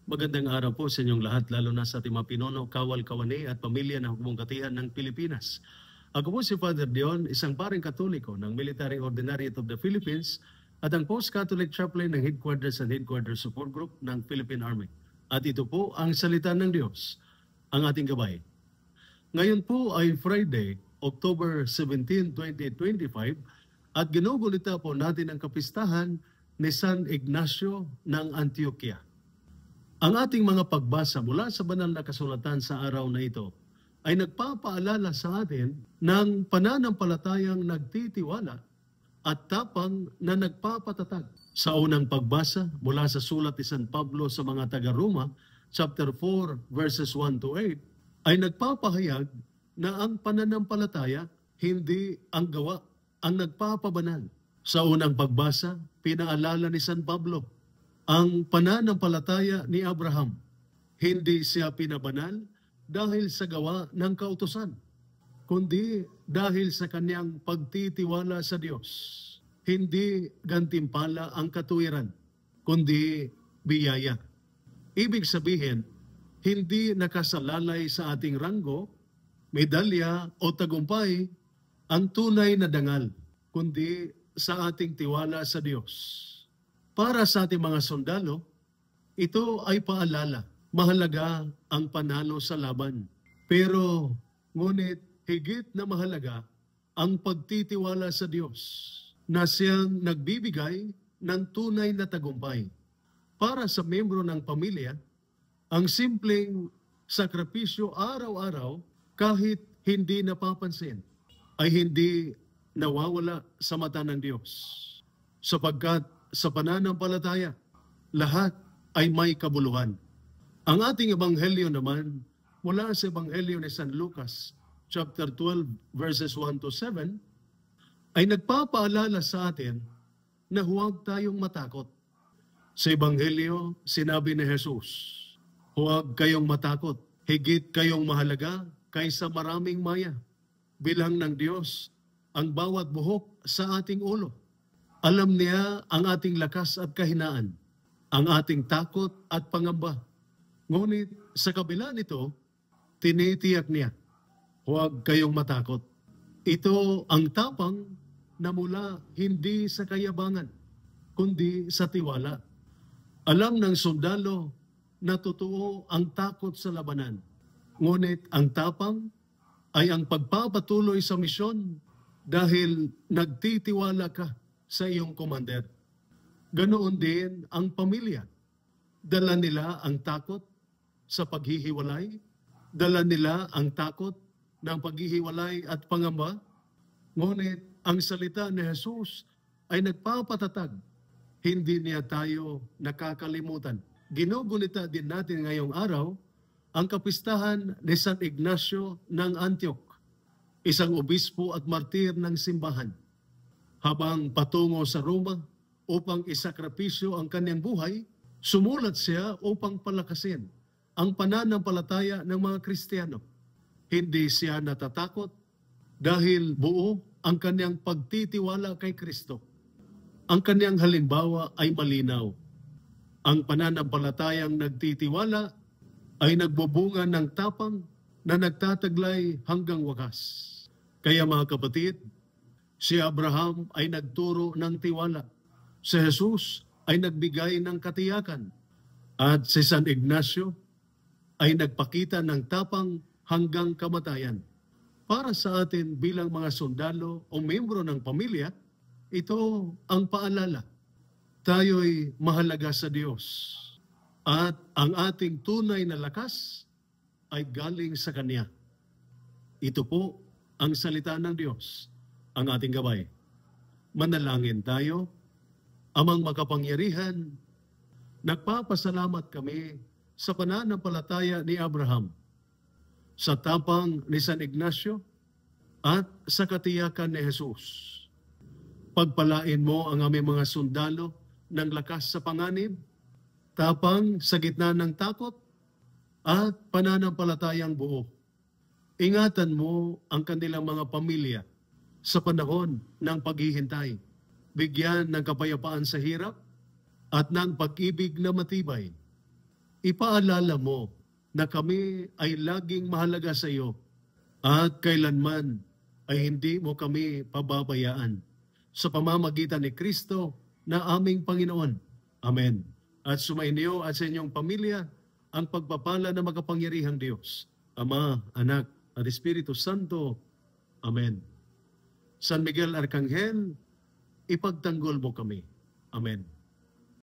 Magandang araw po sa inyong lahat, lalo na sa ating mga pinuno, kawal, kawani at pamilya ng Hukbong Katihan ng Pilipinas. Ako po si Father Dion, isang paring katoliko ng Military Ordinariate of the Philippines at ang Post-Catholic Chaplain ng Headquarters and Headquarters Support Group ng Philippine Army. At ito po ang salita ng Diyos, ang ating gabay. Ngayon po ay Friday, October 17, 2025 at ginugulita po natin ang kapistahan ni San Ignacio ng Antioquia. Ang ating mga pagbasa mula sa banal na kasulatan sa araw na ito ay nagpapaalala sa atin ng pananampalatayang nagtitiwala at tapang na nagpapatatag. Sa unang pagbasa mula sa sulat ni San Pablo sa mga taga-Roma, chapter 4, verses 1 to 8, ay nagpapahayag na ang pananampalataya, hindi ang gawa, ang nagpapabanal. Sa unang pagbasa, pinaalala ni San Pablo ang pananampalataya ni Abraham. Hindi siya pinabanal dahil sa gawa ng kautusan, kundi dahil sa kanyang pagtitiwala sa Diyos. Hindi gantimpala ang katuwiran, kundi biyaya. Ibig sabihin, hindi nakasalalay sa ating ranggo, medalya o tagumpay ang tunay na dangal, kundi sa ating tiwala sa Diyos. Para sa ating mga sundalo, ito ay paalala. Mahalaga ang panalo sa laban. Pero ngunit higit na mahalaga ang pagtitiwala sa Diyos na siyang nagbibigay ng tunay na tagumpay. Para sa membro ng pamilya, ang simpleng sakripisyo araw-araw kahit hindi napapansin ay hindi nawawala sa mata ng Diyos. Sapagkat sa pananampalataya, lahat ay may kabuluhan. Ang ating ebanghelyo naman, mula sa ebanghelyo ni San Lucas, chapter 12, verses 1 to 7, ay nagpapaalala sa atin na huwag tayong matakot. Sa ebanghelyo, sinabi ni Jesus, huwag kayong matakot, higit kayong mahalaga kaysa maraming maya. Bilang ng Diyos ang bawat buhok sa ating ulo. Alam niya ang ating lakas at kahinaan, ang ating takot at pangamba. Ngunit sa kabila nito, tinitiyak niya, huwag kayong matakot. Ito ang tapang na mula hindi sa kayabangan, kundi sa tiwala. Alam ng sundalo na totoo ang takot sa labanan. Ngunit ang tapang ay ang pagpapatuloy sa misyon dahil nagtitiwala ka sa iyong commander. Ganoon din ang pamilya. Dala nila ang takot sa paghihiwalay. Dala nila ang takot ng paghihiwalay at pangamba. Ngunit ang salita ni Jesus ay nagpapatatag. Hindi niya tayo nakakalimutan. Ginugulita din natin ngayong araw ang kapistahan ni San Ignacio ng Antioch, isang obispo at martir ng simbahan. Habang patungo sa Roma upang isakripisyo ang kanyang buhay, sumulat siya upang palakasin ang pananampalataya ng mga Kristiyano. Hindi siya natatakot dahil buo ang kanyang pagtitiwala kay Kristo. Ang kanyang halimbawa ay malinaw. Ang pananampalatayang nagtitiwala ay nagbubunga ng tapang na nagtataglay hanggang wakas. Kaya mga kapatid, si Abraham ay nagturo ng tiwala. Si Jesus ay nagbigay ng katiyakan. At si San Ignacio ay nagpakita ng tapang hanggang kamatayan. Para sa atin bilang mga sundalo o membro ng pamilya, ito ang paalala. Tayo'y mahalaga sa Diyos. At ang ating tunay na lakas ay galing sa Kanya. Ito po ang salita ng Diyos, ang ating gabay. Manalangin tayo. Amang makapangyarihan, nagpapasalamat kami sa pananampalataya ni Abraham, sa tapang ni San Ignacio, at sa katiyakan ni Jesus. Pagpalain mo ang aming mga sundalo ng lakas sa panganib, tapang sa gitna ng takot, at pananampalatayang buo. Ingatan mo ang kanilang mga pamilya sa panahon ng paghihintay. Bigyan ng kapayapaan sa hirap at ng pag-ibig na matibay. ipaalala mo na kami ay laging mahalaga sa iyo at kailanman ay hindi mo kami pababayaan. Sa pamamagitan ni Kristo na aming Panginoon. Amen. At sumainyo at sa inyong pamilya ang pagpapala ng makapangyarihang Diyos, Ama, Anak, at Espiritu Santo. Amen. San Miguel Arcangel, ipagtanggol mo kami. Amen.